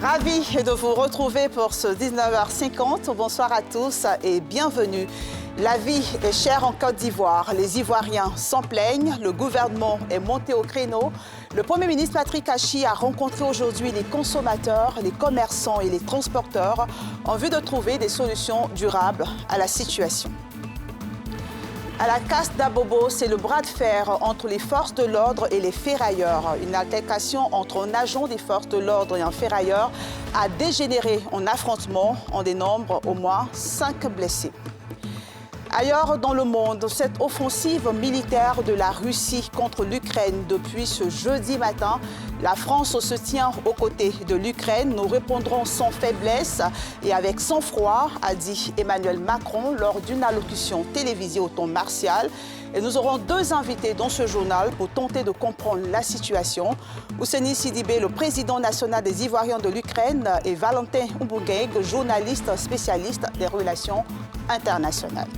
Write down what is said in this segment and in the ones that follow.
Ravi de vous retrouver pour ce 19h50. Bonsoir à tous et bienvenue. La vie est chère en Côte d'Ivoire. Les Ivoiriens s'en plaignent. Le gouvernement est monté au créneau. Le Premier ministre Patrick Achi a rencontré aujourd'hui les consommateurs, les commerçants et les transporteurs en vue de trouver des solutions durables à la situation. À la casse d'Abobo, c'est le bras de fer entre les forces de l'ordre et les ferrailleurs. Une altercation entre un agent des forces de l'ordre et un ferrailleur a dégénéré en affrontement. On dénombre au moins 5 blessés. Ailleurs dans le monde, cette offensive militaire de la Russie contre l'Ukraine depuis ce jeudi matin, la France se tient aux côtés de l'Ukraine. Nous répondrons sans faiblesse et avec sang-froid, a dit Emmanuel Macron lors d'une allocution télévisée au ton martial. Et nous aurons 2 invités dans ce journal pour tenter de comprendre la situation. Ouseni Sidibé, le président national des Ivoiriens de l'Ukraine, et Valentin Mbougueg, journaliste spécialiste des relations internationales.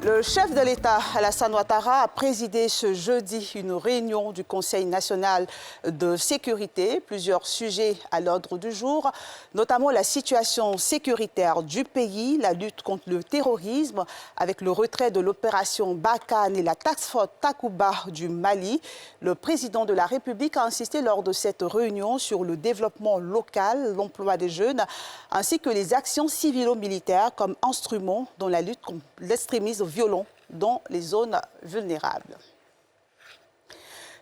Le chef de l'État, Alassane Ouattara, a présidé ce jeudi une réunion du Conseil national de sécurité. Plusieurs sujets à l'ordre du jour, notamment la situation sécuritaire du pays, la lutte contre le terrorisme, avec le retrait de l'opération Barkhane et la task force Takuba du Mali. Le président de la République a insisté lors de cette réunion sur le développement local, l'emploi des jeunes, ainsi que les actions civilo-militaires comme instruments dans la lutte contre l'extrémisme violents dans les zones vulnérables.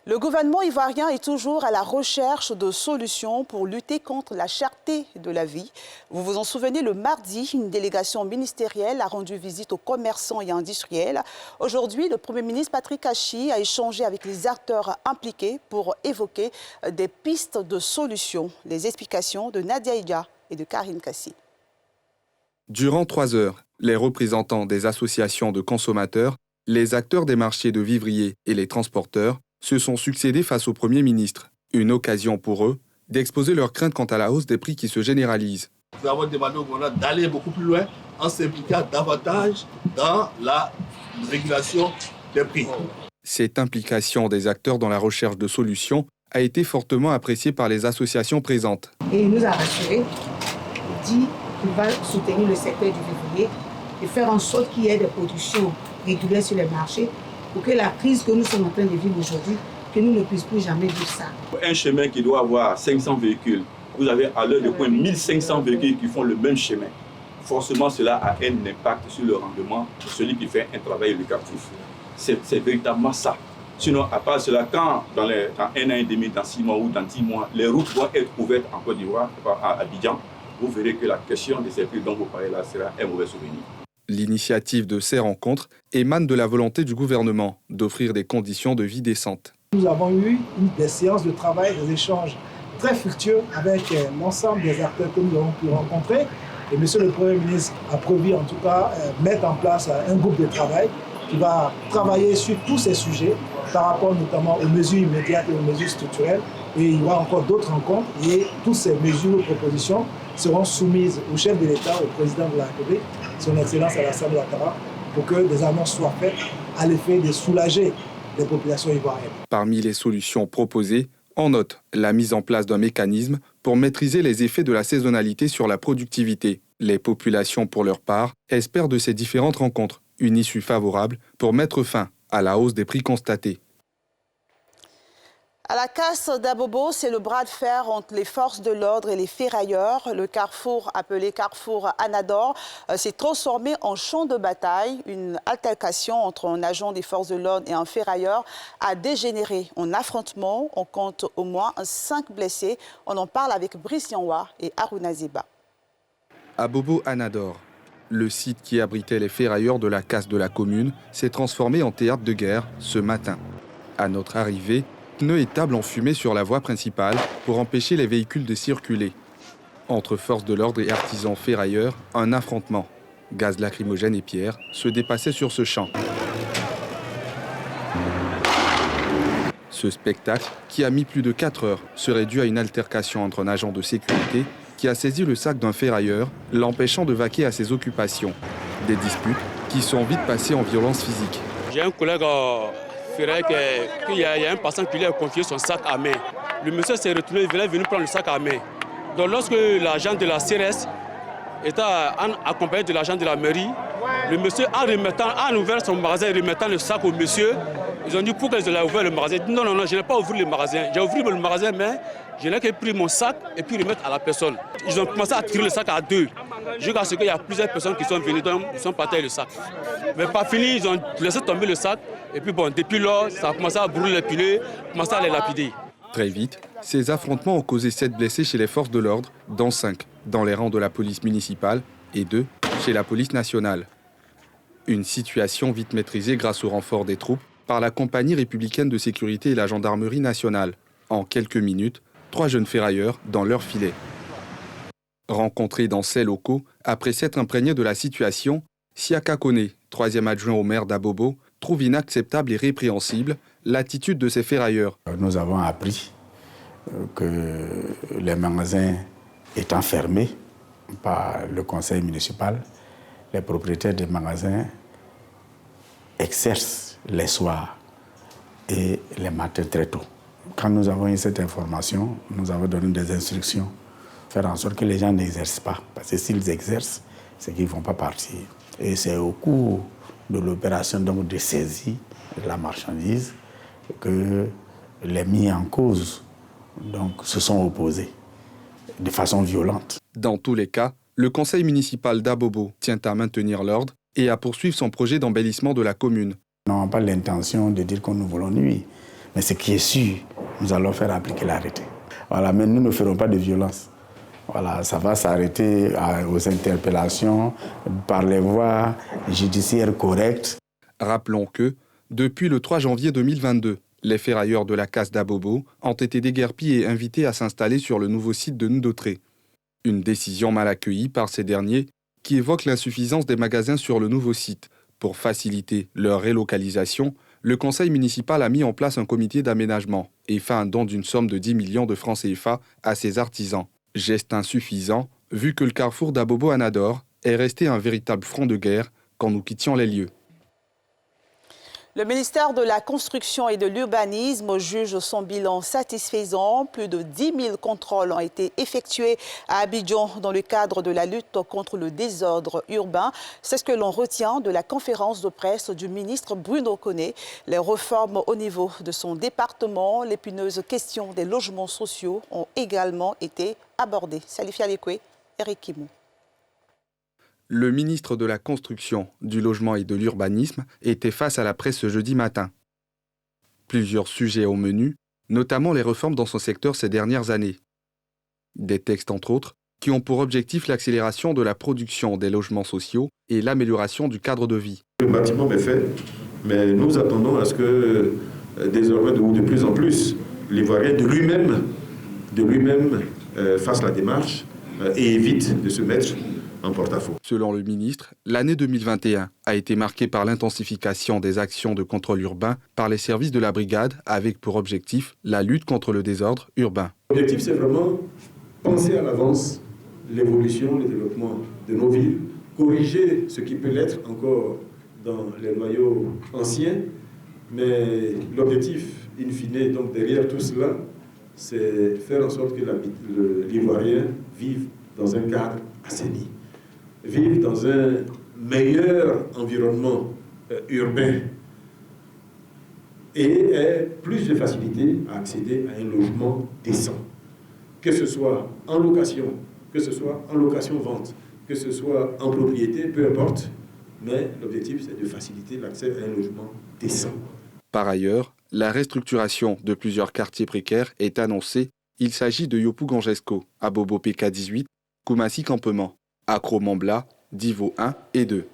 Le gouvernement ivoirien est toujours à la recherche de solutions pour lutter contre la cherté de la vie. Vous vous en souvenez, le mardi, une délégation ministérielle a rendu visite aux commerçants et industriels. Aujourd'hui, le Premier ministre Patrick Achi a échangé avec les acteurs impliqués pour évoquer des pistes de solutions. Les explications de Nadia Ida et de Karine Kassi. Durant 3 heures, les représentants des associations de consommateurs, les acteurs des marchés de vivriers et les transporteurs se sont succédés face au Premier ministre. Une occasion pour eux d'exposer leurs craintes quant à la hausse des prix qui se généralise. Nous avons demandé au gouvernement d'aller beaucoup plus loin en s'impliquant davantage dans la régulation des prix. Cette implication des acteurs dans la recherche de solutions a été fortement appréciée par les associations présentes. Et il nous a rassurés, il dit qu'il va soutenir le secteur du vivrier et faire en sorte qu'il y ait des productions régulières sur les marchés pour que la crise que nous sommes en train de vivre aujourd'hui, que nous ne puissions plus jamais vivre ça. Un chemin qui doit avoir 500 véhicules, vous avez à l'heure de pointe 1500 véhicules qui font le même chemin. Forcément, cela a un impact sur le rendement de celui qui fait un travail éducatif. C'est véritablement ça. Sinon, à part cela, quand dans 1 an et demi, dans 6 mois ou dans 10 mois, les routes vont être ouvertes en Côte d'Ivoire, à Abidjan, vous verrez que la question de ces prix dont vous parlez là sera un mauvais souvenir. L'initiative de ces rencontres émane de la volonté du gouvernement d'offrir des conditions de vie décentes. Nous avons eu des séances de travail, des échanges très fructueux avec l'ensemble des acteurs que nous avons pu rencontrer. Et Monsieur le Premier ministre a prévu en tout cas mettre en place un groupe de travail qui va travailler sur tous ces sujets par rapport notamment aux mesures immédiates et aux mesures structurelles. Et il y aura encore d'autres rencontres et toutes ces mesures ou propositions seront soumises au chef de l'État, au président de la République, son Excellence Alassane Ouattara, pour que des annonces soient faites à l'effet de soulager les populations ivoiriennes. Parmi les solutions proposées, on note la mise en place d'un mécanisme pour maîtriser les effets de la saisonnalité sur la productivité. Les populations, pour leur part, espèrent de ces différentes rencontres une issue favorable pour mettre fin à la hausse des prix constatée. À la casse d'Abobo, c'est le bras de fer entre les forces de l'ordre et les ferrailleurs. Le carrefour, appelé carrefour Anador, s'est transformé en champ de bataille. Une altercation entre un agent des forces de l'ordre et un ferrailleur a dégénéré en affrontement. On compte au moins 5 blessés. On en parle avec Brice Yanwa et Haruna Ziba. Abobo Anador, le site qui abritait les ferrailleurs de la casse de la commune, s'est transformé en théâtre de guerre ce matin. À notre arrivée, pneus et tables ont fumé sur la voie principale pour empêcher les véhicules de circuler. Entre forces de l'ordre et artisans ferrailleurs, un affrontement. Gaz lacrymogène et pierres se dépassaient sur ce champ. Ce spectacle, qui a mis plus de 4 heures, serait dû à une altercation entre un agent de sécurité qui a saisi le sac d'un ferrailleur, l'empêchant de vaquer à ses occupations. Des disputes qui sont vite passées en violence physique. J'ai un collègue ferrailleur qui a un passant qui lui a confié son sac à main. Le monsieur s'est retourné, il est venu prendre le sac à main. Donc lorsque l'agent de la CRS était accompagné de l'agent de la mairie, le monsieur, en ouvrant son magasin et remettant le sac au monsieur, ils ont dit pourquoi ils ont ouvert le magasin. Il dit non, je n'ai pas ouvert le magasin. J'ai ouvert le magasin, mais je n'ai que pris mon sac et puis remettre à la personne. Ils ont commencé à tirer le sac à deux. Jusqu'à ce qu'il y a plusieurs personnes qui sont venues, donc ils sont partis avec le sac. Mais pas fini, ils ont laissé tomber le sac. Et puis bon, depuis lors, ça a commencé à brûler les piliers, commencé à les lapider. Très vite, ces affrontements ont causé 7 blessés chez les forces de l'ordre, dont 5 dans les rangs de la police municipale et 2 chez la police nationale. Une situation vite maîtrisée grâce au renfort des troupes par la compagnie républicaine de sécurité et la gendarmerie nationale. En quelques minutes, 3 jeunes ferrailleurs dans leur filet. Rencontrés dans ces locaux, après s'être imprégnés de la situation, Siaka Kone, 3e adjoint au maire d'Abobo, trouve inacceptable et répréhensible l'attitude de ces ferrailleurs. Nous avons appris que les magasins étant fermés par le conseil municipal, les propriétaires des magasins exercent les soirs et les matins très tôt. Quand nous avons eu cette information, nous avons donné des instructions, faire en sorte que les gens n'exercent pas. Parce que s'ils exercent, c'est qu'ils ne vont pas partir. Et c'est au cours de l'opération de saisie de la marchandise que les mis en cause se sont opposés de façon violente. Dans tous les cas, le conseil municipal d'Abobo tient à maintenir l'ordre et à poursuivre son projet d'embellissement de la commune. Nous n'avons pas l'intention de dire que nous voulons nuire, mais ce qui est sûr, nous allons faire appliquer l'arrêté. Voilà, mais nous ne ferons pas de violence. Voilà, ça va s'arrêter aux interpellations par les voies judiciaires correctes. Rappelons que, depuis le 3 janvier 2022, les ferrailleurs de la casse d'Abobo ont été déguerpis et invités à s'installer sur le nouveau site de Ndautré. Une décision mal accueillie par ces derniers qui évoque l'insuffisance des magasins sur le nouveau site. Pour faciliter leur relocalisation, le conseil municipal a mis en place un comité d'aménagement et fait un don d'une somme de 10 millions de francs CFA à ses artisans. Geste insuffisant, vu que le carrefour d'Abobo-Anador est resté un véritable front de guerre quand nous quittions les lieux. Le ministère de la Construction et de l'Urbanisme juge son bilan satisfaisant. Plus de 10 000 contrôles ont été effectués à Abidjan dans le cadre de la lutte contre le désordre urbain. C'est ce que l'on retient de la conférence de presse du ministre Bruno Koné. Les réformes au niveau de son département, l'épineuse question des logements sociaux ont également été abordées. Salifia Lekwe, Eric Kimou. Le ministre de la Construction, du Logement et de l'Urbanisme était face à la presse ce jeudi matin. Plusieurs sujets au menu, notamment les réformes dans son secteur ces dernières années. Des textes, entre autres, qui ont pour objectif l'accélération de la production des logements sociaux et l'amélioration du cadre de vie. Le bâtiment est fait, mais nous attendons à ce que désormais, de plus en plus, l'Ivoirien de lui-même fasse la démarche et évite de se mettre en porte-à-faux. Selon le ministre, l'année 2021 a été marquée par l'intensification des actions de contrôle urbain par les services de la brigade avec pour objectif la lutte contre le désordre urbain. L'objectif, c'est vraiment penser à l'avance l'évolution, le développement de nos villes, corriger ce qui peut l'être encore dans les noyaux anciens, mais l'objectif, in fine, donc derrière tout cela, c'est faire en sorte que l'Ivoirien vive dans un cadre assaini, vive dans un meilleur environnement urbain et ait plus de facilité à accéder à un logement décent. Que ce soit en location, que ce soit en location-vente, que ce soit en propriété, peu importe, mais l'objectif c'est de faciliter l'accès à un logement décent. Par ailleurs, la restructuration de plusieurs quartiers précaires est annoncée. Il s'agit de Yopougongesco, Abobo PK18, Koumassi Campement, Accro Mambla, Divo 1 et 2.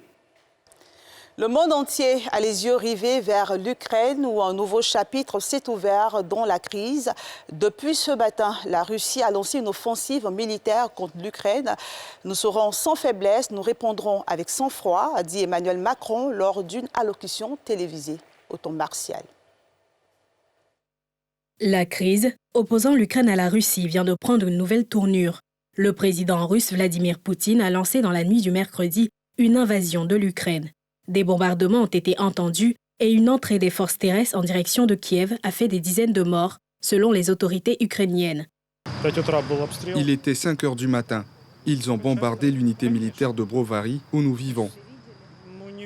Le monde entier a les yeux rivés vers l'Ukraine où un nouveau chapitre s'est ouvert dans la crise. Depuis ce matin, la Russie a lancé une offensive militaire contre l'Ukraine. Nous serons sans faiblesse, nous répondrons avec sang-froid, a dit Emmanuel Macron lors d'une allocution télévisée au ton martial. La crise opposant l'Ukraine à la Russie vient de prendre une nouvelle tournure. Le président russe Vladimir Poutine a lancé dans la nuit du mercredi une invasion de l'Ukraine. Des bombardements ont été entendus et une entrée des forces terrestres en direction de Kiev a fait des dizaines de morts, selon les autorités ukrainiennes. Il était 5 heures du matin. Ils ont bombardé l'unité militaire de Brovary où nous vivons.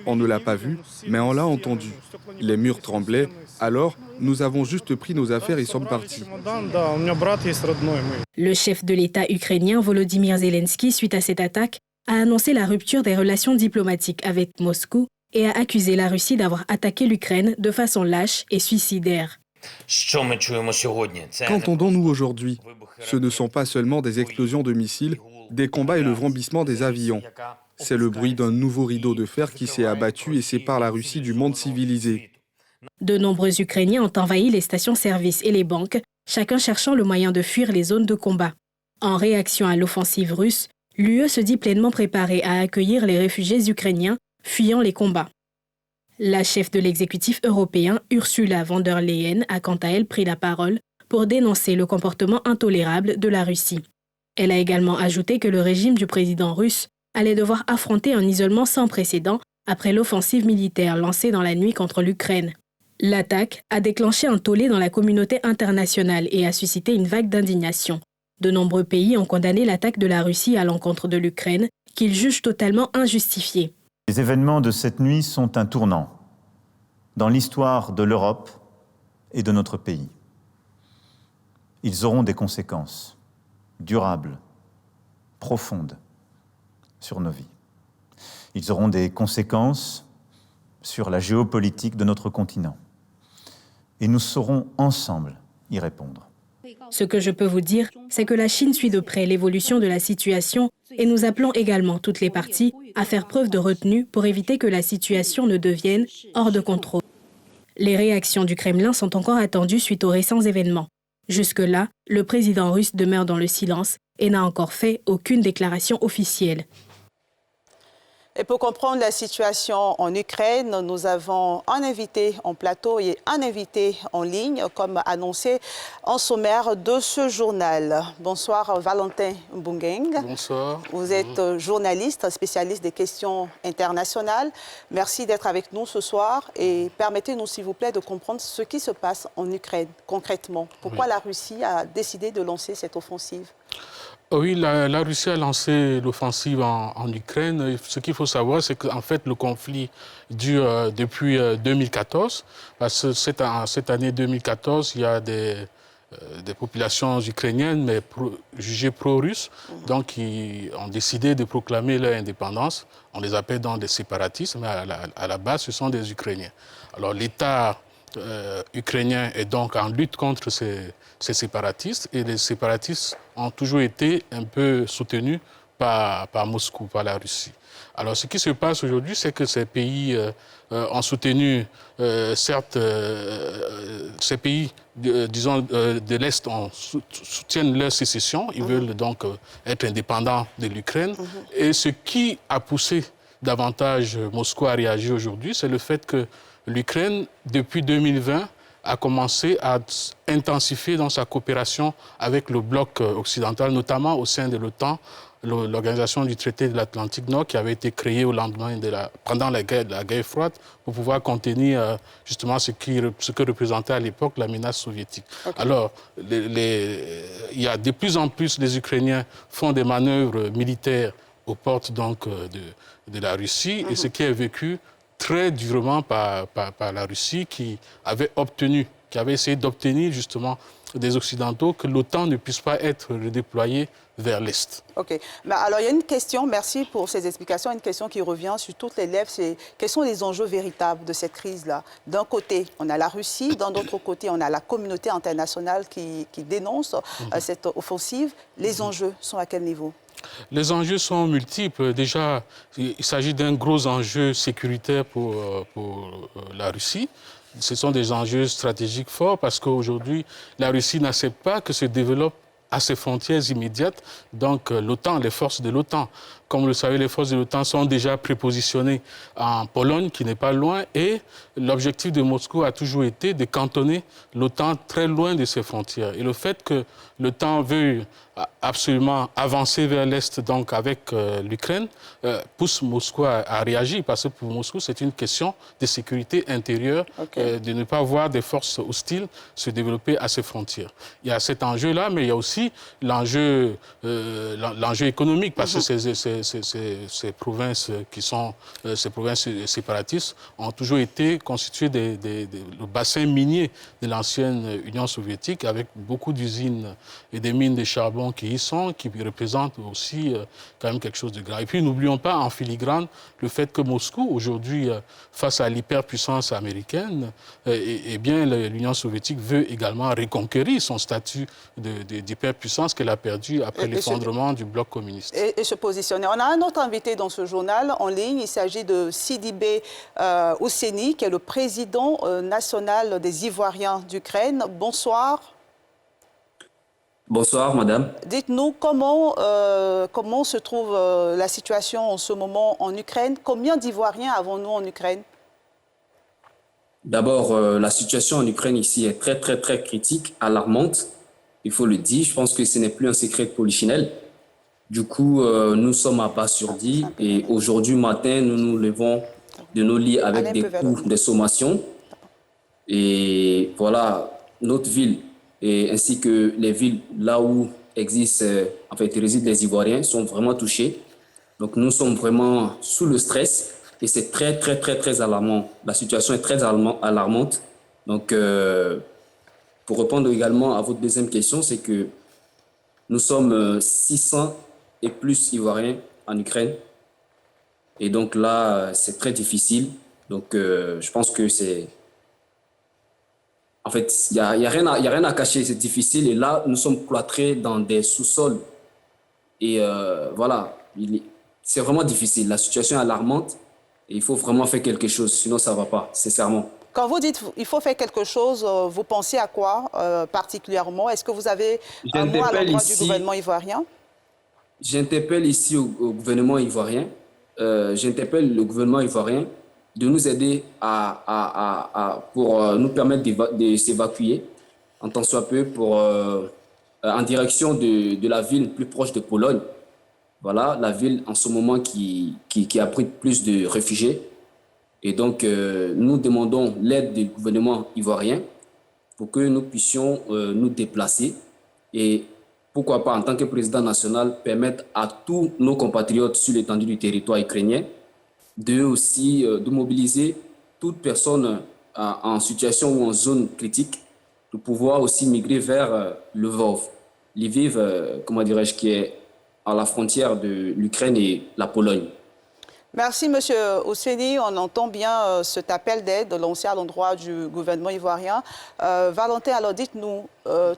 On ne l'a pas vu, mais on l'a entendu. Les murs tremblaient, alors nous avons juste pris nos affaires et sommes partis. Le chef de l'État ukrainien Volodymyr Zelensky, suite à cette attaque, a annoncé la rupture des relations diplomatiques avec Moscou et a accusé la Russie d'avoir attaqué l'Ukraine de façon lâche et suicidaire. Qu'entendons-nous aujourd'hui? Ce ne sont pas seulement des explosions de missiles, des combats et le vrombissement des avions. C'est le bruit d'un nouveau rideau de fer qui s'est abattu et sépare la Russie du monde civilisé. De nombreux Ukrainiens ont envahi les stations-service et les banques, chacun cherchant le moyen de fuir les zones de combat. En réaction à l'offensive russe, l'UE se dit pleinement préparée à accueillir les réfugiés ukrainiens fuyant les combats. La chef de l'exécutif européen, Ursula von der Leyen, a quant à elle pris la parole pour dénoncer le comportement intolérable de la Russie. Elle a également ajouté que le régime du président russe allait devoir affronter un isolement sans précédent après l'offensive militaire lancée dans la nuit contre l'Ukraine. L'attaque a déclenché un tollé dans la communauté internationale et a suscité une vague d'indignation. De nombreux pays ont condamné l'attaque de la Russie à l'encontre de l'Ukraine, qu'ils jugent totalement injustifiée. Les événements de cette nuit sont un tournant dans l'histoire de l'Europe et de notre pays. Ils auront des conséquences durables, profondes sur nos vies. Ils auront des conséquences sur la géopolitique de notre continent. Et nous saurons ensemble y répondre. Ce que je peux vous dire, c'est que la Chine suit de près l'évolution de la situation et nous appelons également toutes les parties à faire preuve de retenue pour éviter que la situation ne devienne hors de contrôle. Les réactions du Kremlin sont encore attendues suite aux récents événements. Jusque-là, le président russe demeure dans le silence et n'a encore fait aucune déclaration officielle. Et pour comprendre la situation en Ukraine, nous avons un invité en plateau et un invité en ligne, comme annoncé en sommaire de ce journal. Bonsoir Valentin Mbungeng. Bonsoir. Vous êtes journaliste, spécialiste des questions internationales. Merci d'être avec nous ce soir et permettez-nous s'il vous plaît de comprendre ce qui se passe en Ukraine concrètement. Pourquoi la Russie a décidé de lancer cette offensive ? Oui, la Russie a lancé l'offensive en Ukraine. Ce qu'il faut savoir, c'est qu'en fait, le conflit dure depuis 2014. Parce que cette année 2014, il y a des populations ukrainiennes, mais jugées pro-russes, donc qui ont décidé de proclamer leur indépendance. On les appelle donc des séparatistes, mais à la base, ce sont des Ukrainiens. Alors l'État ukrainien est donc en lutte contre ces séparatistes, et les séparatistes ont toujours été un peu soutenus par Moscou, par la Russie. Alors ce qui se passe aujourd'hui, c'est que ces pays ont soutenu, certes, ces pays, disons, de l'Est soutiennent leur sécession, ils veulent donc être indépendants de l'Ukraine, et ce qui a poussé davantage Moscou à réagir aujourd'hui, c'est le fait que l'Ukraine, depuis 2020, a commencé à intensifier dans sa coopération avec le bloc occidental, notamment au sein de l'OTAN, l'organisation du traité de l'Atlantique Nord, qui avait été créée au lendemain pendant la guerre froide, pour pouvoir contenir justement ce que représentait à l'époque la menace soviétique. Okay. Alors, il y a de plus en plus les Ukrainiens font des manœuvres militaires aux portes donc de la Russie, et ce qui est vécu très durement par la Russie, qui avait essayé d'obtenir justement des Occidentaux que l'OTAN ne puisse pas être redéployée vers l'Est. OK. Mais alors, il y a une question, merci pour ces explications, une question qui revient sur toutes les lèvres, c'est quels sont les enjeux véritables de cette crise-là? D'un côté, on a la Russie, d'un autre côté, on a la communauté internationale qui dénonce cette offensive. Les enjeux sont à quel niveau? Les enjeux sont multiples. Déjà, il s'agit d'un gros enjeu sécuritaire pour la Russie. Ce sont des enjeux stratégiques forts parce qu'aujourd'hui, la Russie n'accepte pas que se développe à ses frontières immédiates, donc l'OTAN, les forces de l'OTAN. Comme vous le savez, les forces de l'OTAN sont déjà prépositionnées en Pologne, qui n'est pas loin, et l'objectif de Moscou a toujours été de cantonner l'OTAN très loin de ses frontières. Et le fait que l'OTAN veuille absolument avancer vers l'Est, donc avec l'Ukraine, pousse Moscou à réagir, parce que pour Moscou, c'est une question de sécurité intérieure, de ne pas voir des forces hostiles se développer à ses frontières. Il y a cet enjeu-là, mais il y a aussi l'enjeu économique, parce que ces provinces qui sont ces provinces séparatistes ont toujours été constituées le bassin minier de l'ancienne Union soviétique, avec beaucoup d'usines et des mines de charbon qui y sont, qui représentent aussi quand même quelque chose de grave. Et puis n'oublions pas en filigrane le fait que Moscou, aujourd'hui, face à l'hyperpuissance américaine, eh bien l'Union soviétique veut également reconquérir son statut d'hyperpuissance qu'elle a perdu après l'effondrement du bloc communiste. Et se positionner. On a un autre invité dans ce journal en ligne. Il s'agit de Sidibé Ousseni, qui est le président national des Ivoiriens d'Ukraine. Bonsoir. Bonsoir, madame. Dites-nous comment se trouve la situation en ce moment en Ukraine. Combien d'Ivoiriens avons-nous en Ukraine? D'abord, la situation en Ukraine ici est très, très, très critique, alarmante. Il faut le dire. Je pense que ce n'est plus un secret de polichinelle. Du coup, nous sommes abasourdis et aujourd'hui matin, nous nous levons de nos lits avec des coups de sommation. Et voilà, notre ville, et ainsi que les villes là où résident les Ivoiriens sont vraiment touchées. Donc nous sommes vraiment sous le stress et c'est très, très, très, très alarmant. La situation est très alarmante. Donc, pour répondre également à votre deuxième question, c'est que nous sommes 600 et plus Ivoiriens en Ukraine. Et donc là, c'est très difficile. Donc, je pense que c'est... En fait, il n'y a rien à cacher, c'est difficile. Et là, nous sommes cloîtrés dans des sous-sols. Et voilà, c'est vraiment difficile. La situation est alarmante et il faut vraiment faire quelque chose, sinon ça ne va pas, sincèrement. Quand vous dites qu'il faut faire quelque chose, vous pensez à quoi particulièrement? Est-ce que vous avez un mot à l'endroit du gouvernement ivoirien? J'interpelle ici au gouvernement ivoirien. J'interpelle le gouvernement ivoirien de nous aider pour nous permettre de s'évacuer en tant soit peu en direction de la ville plus proche de Pologne. Voilà, la ville en ce moment qui abrite plus de réfugiés. Et donc, nous demandons l'aide du gouvernement ivoirien pour que nous puissions nous déplacer et pourquoi pas, en tant que président national, permettre à tous nos compatriotes sur l'étendue du territoire ukrainien de mobiliser toute personne en situation ou en zone critique, de pouvoir aussi migrer vers Lvov, Lviv, comment dirais-je, qui est à la frontière de l'Ukraine et la Pologne. Merci, M. Ousseni. On entend bien cet appel d'aide lancé à l'endroit du gouvernement ivoirien. Valentin, alors dites-nous,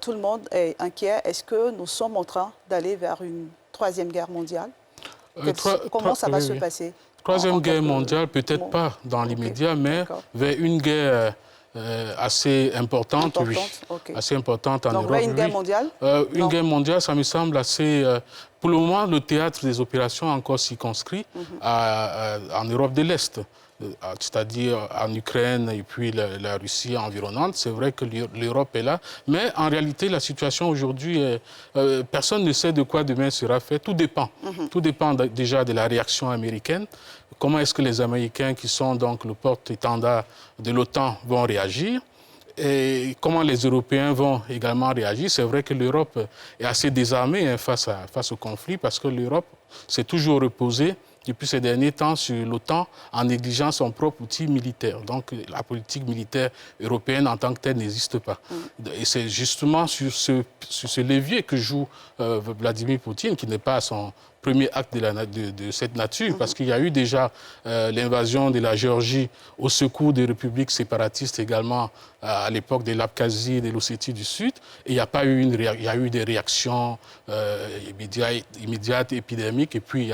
tout le monde est inquiet. Est-ce que nous sommes en train d'aller vers une troisième guerre mondiale? Comment ça va se passer? Troisième guerre mondiale, peut-être pas dans l'immédiat, mais vers une guerre assez importante, oui. Assez importante en Europe. Donc, une guerre mondiale? Une guerre mondiale, ça me semble assez... pour le moment, le théâtre des opérations est encore circonscrit en Europe de l'Est, c'est-à-dire en Ukraine et puis la Russie environnante. C'est vrai que l'Europe est là, mais en réalité, la situation aujourd'hui, personne ne sait de quoi demain sera fait. Tout dépend. Tout dépend déjà de la réaction américaine. Comment est-ce que les Américains, qui sont donc le porte-étendard de l'OTAN, vont réagir? Et comment les Européens vont également réagir? C'est vrai que l'Europe est assez désarmée face au conflit, parce que l'Europe s'est toujours reposée depuis ces derniers temps sur l'OTAN en négligeant son propre outil militaire. Donc la politique militaire européenne en tant que telle n'existe pas. Et c'est justement sur ce levier que joue Vladimir Poutine, qui n'est pas son premier acte de cette nature, parce qu'il y a eu déjà l'invasion de la Géorgie au secours des républiques séparatistes également à l'époque de l'Abkhazie et de l'Ossétie du Sud. Et il y a eu des réactions immédiates, épidémiques, et puis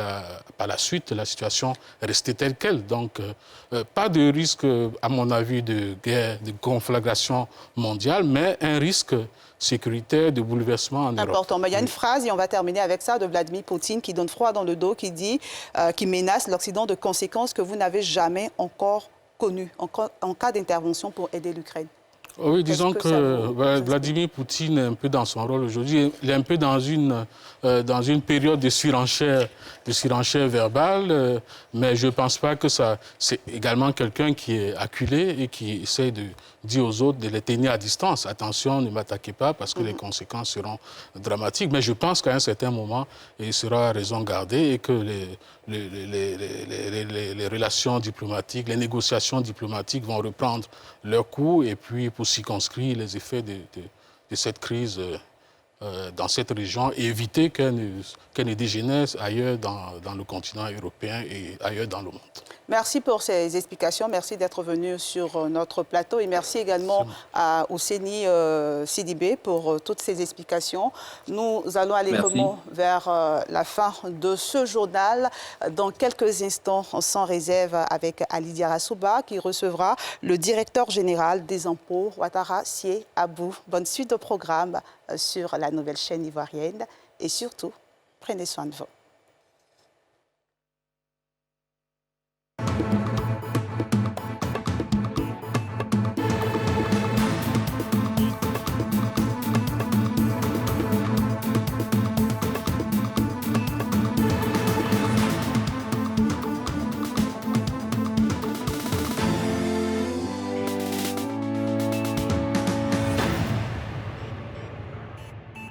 par la suite, la situation est restée telle qu'elle. Donc, pas de risque, à mon avis, de guerre, de conflagration mondiale, mais un risque sécuritaire, de bouleversement en Europe. Important. Mais il y a une phrase, et on va terminer avec ça, de Vladimir Poutine qui donne froid dans le dos, qui dit, qui menace l'Occident de conséquences que vous n'avez jamais encore connues en cas d'intervention pour aider l'Ukraine. Oui, disons que Vladimir Poutine est un peu dans son rôle aujourd'hui. Il est un peu dans une période de surenchère verbale, mais je ne pense pas que ça... C'est également quelqu'un qui est acculé et qui essaie de dire aux autres de les tenir à distance. Attention, ne m'attaquez pas parce que les conséquences seront dramatiques. Mais je pense qu'à un certain moment, il sera raison gardée et que les relations diplomatiques, les négociations diplomatiques vont reprendre leur cours et puis pour circonscrire les effets de cette crise dans cette région et éviter qu'elle ne dégénère ailleurs dans le continent européen et ailleurs dans le monde. Merci pour ces explications. Merci d'être venu sur notre plateau. Et merci également à Ousseini Sidibé pour toutes ces explications. Nous allons aller vers la fin de ce journal. Dans quelques instants, sans réserve, avec Ali Diarra-Souba, qui recevra le directeur général des impôts, Ouattara Sie Abou. Bonne suite au programme sur la nouvelle chaîne ivoirienne. Et surtout, prenez soin de vous.